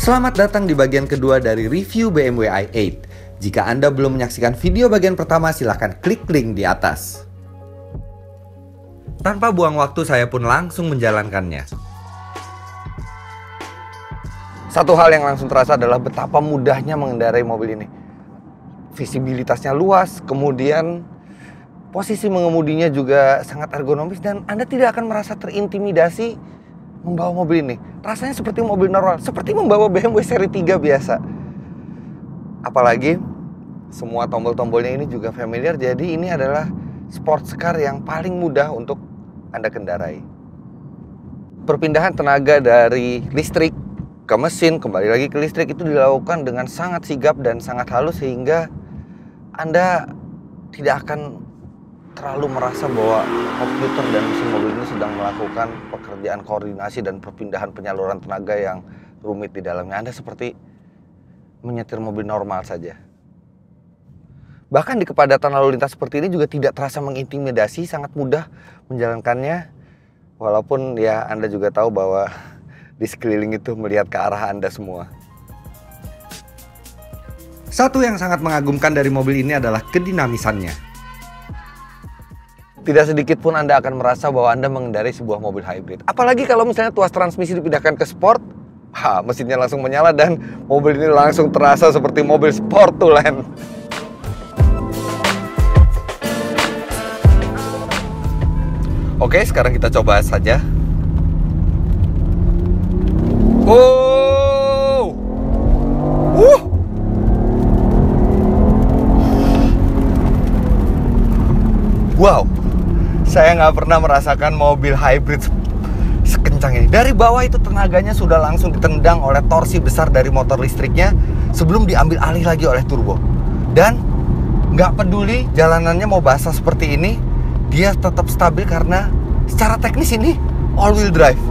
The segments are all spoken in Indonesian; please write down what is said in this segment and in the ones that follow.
Selamat datang di bagian kedua dari review BMW i8. Jika Anda belum menyaksikan video bagian pertama, silahkan klik link di atas. Tanpa buang waktu, saya pun langsung menjalankannya. Satu hal yang langsung terasa adalah betapa mudahnya mengendarai mobil ini. Visibilitasnya luas, kemudian posisi mengemudinya juga sangat ergonomis, dan Anda tidak akan merasa terintimidasi membawa mobil ini. Rasanya seperti mobil normal, seperti membawa BMW seri 3 biasa. Apalagi semua tombol-tombolnya ini juga familiar, jadi ini adalah sports car yang paling mudah untuk Anda kendarai. Perpindahan tenaga dari listrik ke mesin, kembali lagi ke listrik, itu dilakukan dengan sangat sigap dan sangat halus, sehingga Anda tidak akan terlalu merasa bahwa komputer dan mesin mobil ini sedang melakukan pekerjaan koordinasi dan perpindahan penyaluran tenaga yang rumit di dalamnya. Anda seperti menyetir mobil normal saja. Bahkan di kepadatan lalu lintas seperti ini juga tidak terasa mengintimidasi, sangat mudah menjalankannya. Walaupun ya Anda juga tahu bahwa di sekeliling itu melihat ke arah Anda semua. Satu yang sangat mengagumkan dari mobil ini adalah kedinamisannya. Tidak sedikit pun Anda akan merasa bahwa Anda mengendarai sebuah mobil hybrid. Apalagi kalau misalnya tuas transmisi dipindahkan ke sport, mesinnya langsung menyala dan mobil ini langsung terasa seperti mobil sport tulen. Oke, sekarang kita coba saja. Wow, saya nggak pernah merasakan mobil hybrid sekencang ini. Dari bawah itu tenaganya sudah langsung ditendang oleh torsi besar dari motor listriknya sebelum diambil alih lagi oleh turbo. Dan nggak peduli jalanannya mau basah seperti ini, dia tetap stabil karena secara teknis ini all wheel drive.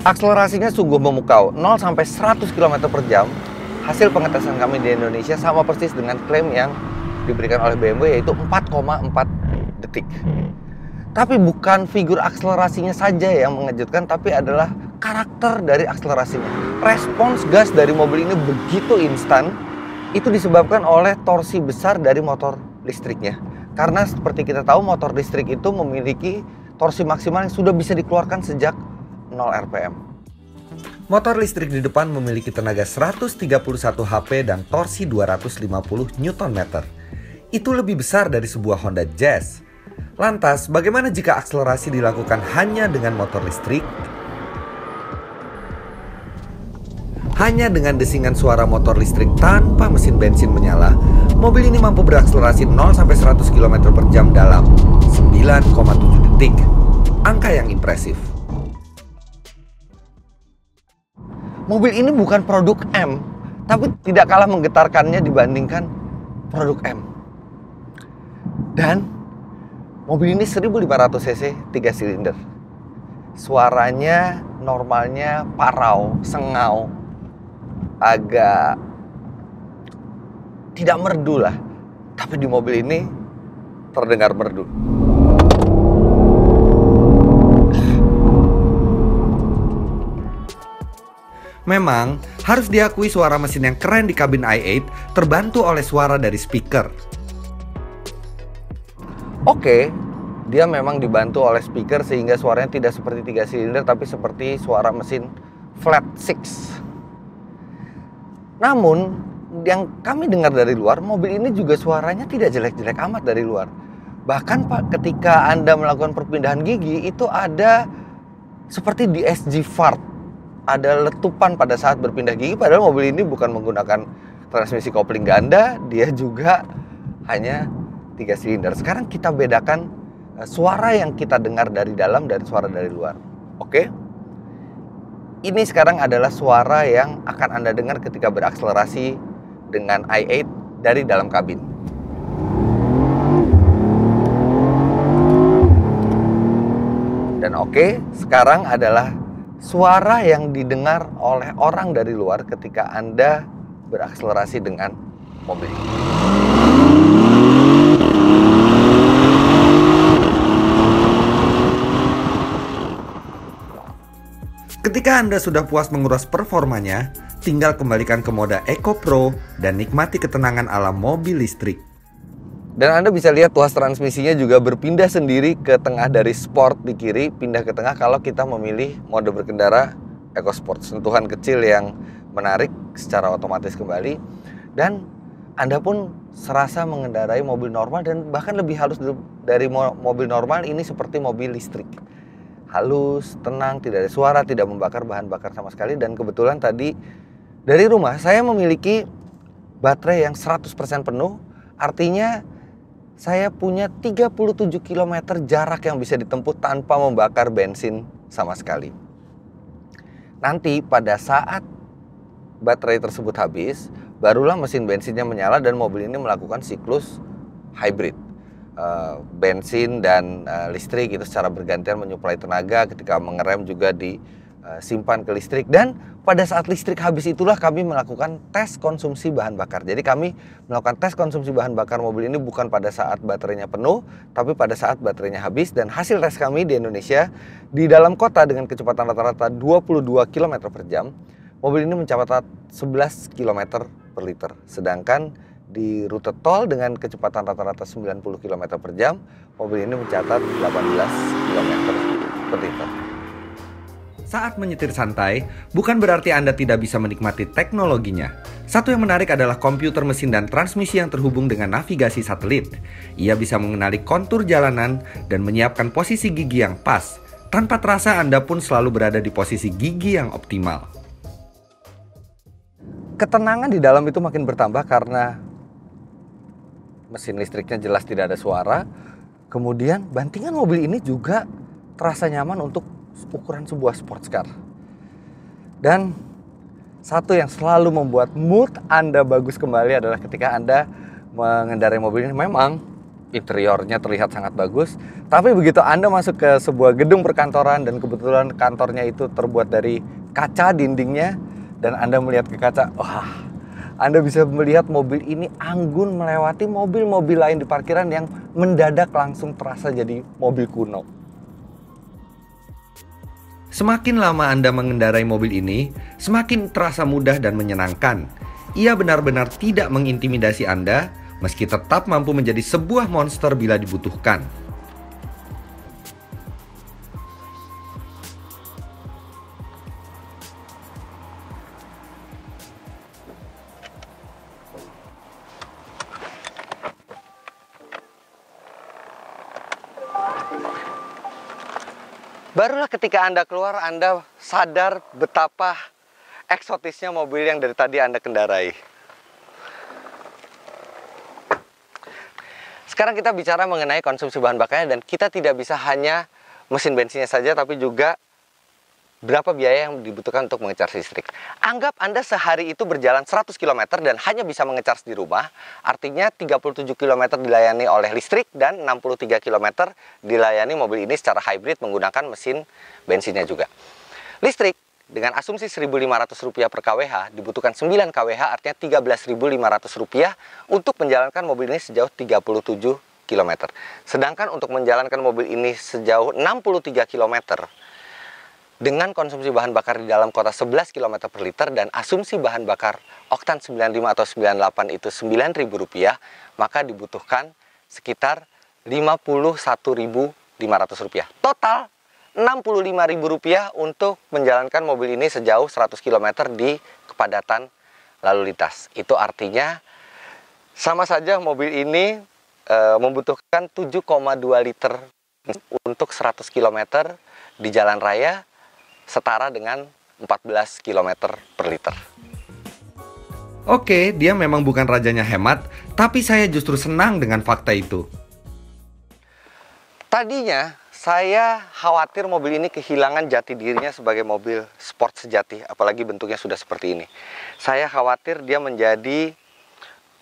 Akselerasinya sungguh memukau, 0 sampai 100 km per jam. Hasil pengetesan kami di Indonesia sama persis dengan klaim yang diberikan oleh BMW, yaitu 4,4 detik. Tapi bukan figur akselerasinya saja yang mengejutkan, tapi adalah karakter dari akselerasinya. Respons gas dari mobil ini begitu instan. Itu disebabkan oleh torsi besar dari motor listriknya. Karena seperti kita tahu, motor listrik itu memiliki torsi maksimal yang sudah bisa dikeluarkan sejak 0 rpm. Motor listrik di depan memiliki tenaga 131 HP dan torsi 250 Nm. Itu lebih besar dari sebuah Honda Jazz. Lantas, bagaimana jika akselerasi dilakukan hanya dengan motor listrik? Hanya dengan desingan suara motor listrik tanpa mesin bensin menyala, mobil ini mampu berakselerasi 0 sampai 100 km per jam dalam 9,7 detik. Angka yang impresif. Mobil ini bukan produk M, tapi tidak kalah menggetarkannya dibandingkan produk M. Dan mobil ini 1500 cc 3 silinder. Suaranya normalnya parau, sengau, agak tidak merdu lah. Tapi di mobil ini terdengar merdu. Memang, harus diakui suara mesin yang keren di kabin i8 terbantu oleh suara dari speaker. Oke, dia memang dibantu oleh speaker sehingga suaranya tidak seperti 3 silinder tapi seperti suara mesin flat six. Namun, yang kami dengar dari luar, mobil ini juga suaranya tidak jelek-jelek amat dari luar. Bahkan Pak, ketika Anda melakukan perpindahan gigi, itu ada seperti di SG fart. Ada letupan pada saat berpindah gigi, padahal mobil ini bukan menggunakan transmisi kopling ganda, dia juga hanya 3 silinder. Sekarang kita bedakan suara yang kita dengar dari dalam dan suara dari luar. Oke? Ini sekarang adalah suara yang akan Anda dengar ketika berakselerasi dengan i8 dari dalam kabin. Dan oke, sekarang adalah suara yang didengar oleh orang dari luar ketika Anda berakselerasi dengan mobil. Ketika Anda sudah puas menguras performanya, tinggal kembalikan ke mode Eco Pro dan nikmati ketenangan alam mobil listrik. Dan Anda bisa lihat tuas transmisinya juga berpindah sendiri ke tengah dari sport di kiri, pindah ke tengah kalau kita memilih mode berkendara Eco Sport. Sentuhan kecil yang menarik secara otomatis kembali, dan Anda pun serasa mengendarai mobil normal dan bahkan lebih halus dari mobil normal. Ini seperti mobil listrik. Halus, tenang, tidak ada suara, tidak membakar bahan bakar sama sekali. Dan kebetulan tadi dari rumah saya memiliki baterai yang 100% penuh. Artinya saya punya 37 km jarak yang bisa ditempuh tanpa membakar bensin sama sekali. Nanti pada saat baterai tersebut habis, barulah mesin bensinnya menyala dan mobil ini melakukan siklus hybrid. Bensin dan listrik itu secara bergantian menyuplai tenaga, ketika mengerem juga disimpan ke listrik. Dan pada saat listrik habis itulah kami melakukan tes konsumsi bahan bakar. Jadi kami melakukan tes konsumsi bahan bakar mobil ini bukan pada saat baterainya penuh, tapi pada saat baterainya habis. Dan hasil tes kami di Indonesia, di dalam kota dengan kecepatan rata-rata 22 km per jam, mobil ini mencatat 11 km per liter. Sedangkan di rute tol dengan kecepatan rata-rata 90 km per jam, mobil ini mencatat 18 km per liter. Saat menyetir santai, bukan berarti Anda tidak bisa menikmati teknologinya. Satu yang menarik adalah komputer mesin dan transmisi yang terhubung dengan navigasi satelit. Ia bisa mengenali kontur jalanan dan menyiapkan posisi gigi yang pas. Tanpa terasa Anda pun selalu berada di posisi gigi yang optimal. Ketenangan di dalam itu makin bertambah karena mesin listriknya jelas tidak ada suara. Kemudian bantingan mobil ini juga terasa nyaman untuk ukuran sebuah sports car. Dan satu yang selalu membuat mood Anda bagus kembali adalah ketika Anda mengendarai mobil ini. Memang interiornya terlihat sangat bagus, tapi begitu Anda masuk ke sebuah gedung perkantoran dan kebetulan kantornya itu terbuat dari kaca dindingnya, dan Anda melihat ke kaca, wah, Anda bisa melihat mobil ini anggun melewati mobil-mobil lain di parkiran yang mendadak langsung terasa jadi mobil kuno. Semakin lama Anda mengendarai mobil ini, semakin terasa mudah dan menyenangkan. Ia benar-benar tidak mengintimidasi Anda, meski tetap mampu menjadi sebuah monster bila dibutuhkan. Barulah ketika Anda keluar, Anda sadar betapa eksotisnya mobil yang dari tadi Anda kendarai. Sekarang kita bicara mengenai konsumsi bahan bakarnya, dan kita tidak bisa hanya mesin bensinnya saja, tapi juga berapa biaya yang dibutuhkan untuk mengecas listrik. Anggap Anda sehari itu berjalan 100 km dan hanya bisa mengecas di rumah. Artinya 37 km dilayani oleh listrik dan 63 km dilayani mobil ini secara hybrid menggunakan mesin bensinnya juga. Listrik dengan asumsi Rp1.500 per kWh dibutuhkan 9 kWh, artinya Rp13.500 untuk menjalankan mobil ini sejauh 37 km. Sedangkan untuk menjalankan mobil ini sejauh 63 km dengan konsumsi bahan bakar di dalam kota 11 km per liter dan asumsi bahan bakar oktan 95 atau 98 itu Rp9.000, maka dibutuhkan sekitar Rp51.500. Total Rp65.000 untuk menjalankan mobil ini sejauh 100 km di kepadatan lalu lintas. Itu artinya sama saja mobil ini membutuhkan 7,2 liter untuk 100 km di jalan raya, setara dengan 14 km per liter. Oke, dia memang bukan rajanya hemat, tapi saya justru senang dengan fakta itu. Tadinya saya khawatir mobil ini kehilangan jati dirinya sebagai mobil sport sejati, apalagi bentuknya sudah seperti ini. Saya khawatir dia menjadi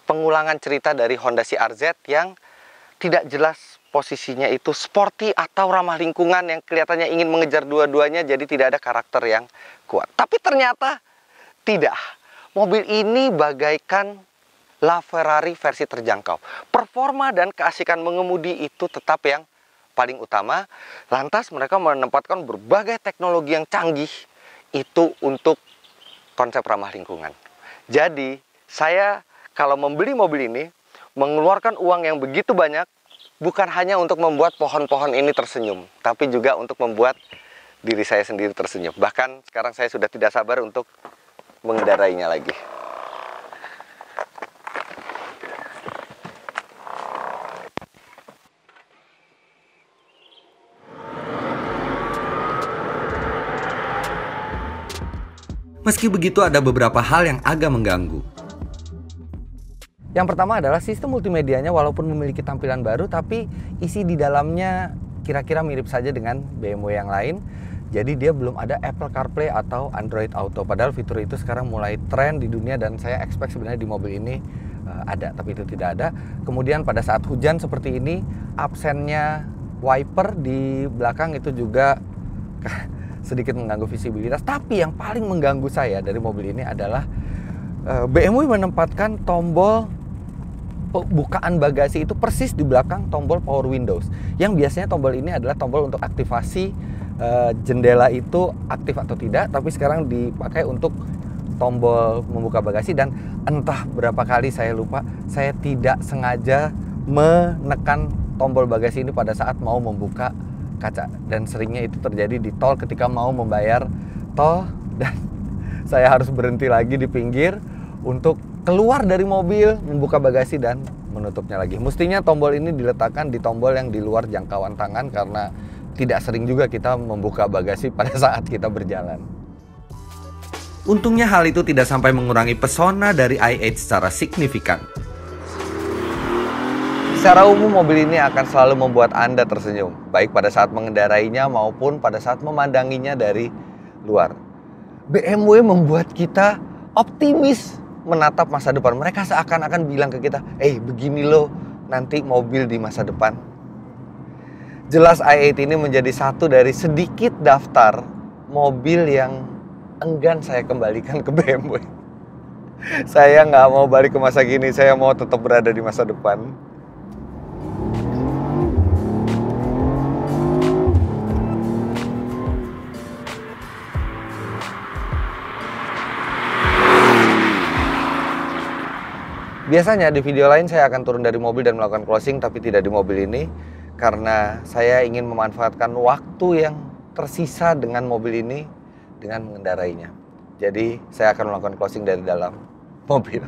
pengulangan cerita dari Honda CR-Z yang tidak jelas posisinya itu sporty atau ramah lingkungan, yang kelihatannya ingin mengejar dua-duanya, jadi tidak ada karakter yang kuat. Tapi ternyata tidak. Mobil ini bagaikan LaFerrari versi terjangkau. Performa dan keasikan mengemudi itu tetap yang paling utama. Lantas mereka menempatkan berbagai teknologi yang canggih itu untuk konsep ramah lingkungan. Jadi, saya kalau membeli mobil ini mengeluarkan uang yang begitu banyak bukan hanya untuk membuat pohon-pohon ini tersenyum, tapi juga untuk membuat diri saya sendiri tersenyum. Bahkan sekarang saya sudah tidak sabar untuk mengendarainya lagi. Meski begitu, ada beberapa hal yang agak mengganggu. Yang pertama adalah sistem multimedianya walaupun memiliki tampilan baru, tapi isi di dalamnya kira-kira mirip saja dengan BMW yang lain. Jadi dia belum ada Apple CarPlay atau Android Auto. Padahal fitur itu sekarang mulai tren di dunia dan saya expect sebenarnya di mobil ini ada, tapi itu tidak ada. Kemudian pada saat hujan seperti ini, absennya wiper di belakang itu juga sedikit mengganggu visibilitas. Tapi yang paling mengganggu saya dari mobil ini adalah BMW menempatkan tombol bukaan bagasi itu persis di belakang tombol power windows. Yang biasanya tombol ini adalah tombol untuk aktivasi jendela itu aktif atau tidak, tapi sekarang dipakai untuk tombol membuka bagasi. Dan entah berapa kali saya lupa, saya tidak sengaja menekan tombol bagasi ini pada saat mau membuka kaca, dan seringnya itu terjadi di tol ketika mau membayar tol dan saya harus berhenti lagi di pinggir untuk keluar dari mobil, membuka bagasi dan menutupnya lagi. Mestinya tombol ini diletakkan di tombol yang di luar jangkauan tangan karena tidak sering juga kita membuka bagasi pada saat kita berjalan. Untungnya hal itu tidak sampai mengurangi pesona dari i8 secara signifikan. Secara umum mobil ini akan selalu membuat Anda tersenyum, baik pada saat mengendarainya maupun pada saat memandanginya dari luar. BMW membuat kita optimis menatap masa depan. Mereka seakan-akan bilang ke kita, begini loh nanti mobil di masa depan. Jelas i8 ini menjadi satu dari sedikit daftar mobil yang enggan saya kembalikan ke BMW. Saya nggak mau balik ke masa gini, saya mau tetap berada di masa depan. Biasanya di video lain saya akan turun dari mobil dan melakukan closing, tapi tidak di mobil ini. Karena saya ingin memanfaatkan waktu yang tersisa dengan mobil ini dengan mengendarainya. Jadi saya akan melakukan closing dari dalam mobil.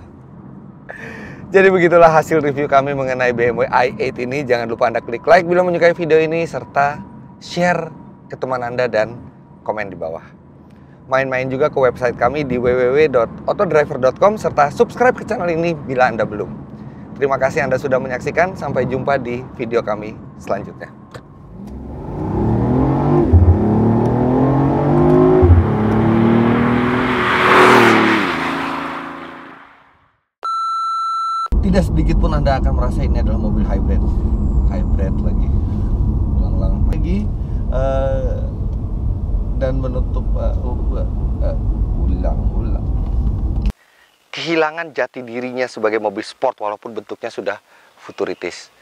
Jadi begitulah hasil review kami mengenai BMW i8 ini. Jangan lupa Anda klik like bila menyukai video ini, serta share ke teman Anda dan komen di bawah. Main-main juga ke website kami di www.autodriver.com serta subscribe ke channel ini bila Anda belum. Terima kasih Anda sudah menyaksikan. Sampai jumpa di video kami selanjutnya. Tidak sedikit pun Anda akan merasa ini adalah mobil hybrid. Hybrid lagi. Ulang-ulang lagi. Dan menutup ulang-ulang. Kehilangan jati dirinya sebagai mobil sport walaupun bentuknya sudah futuritis.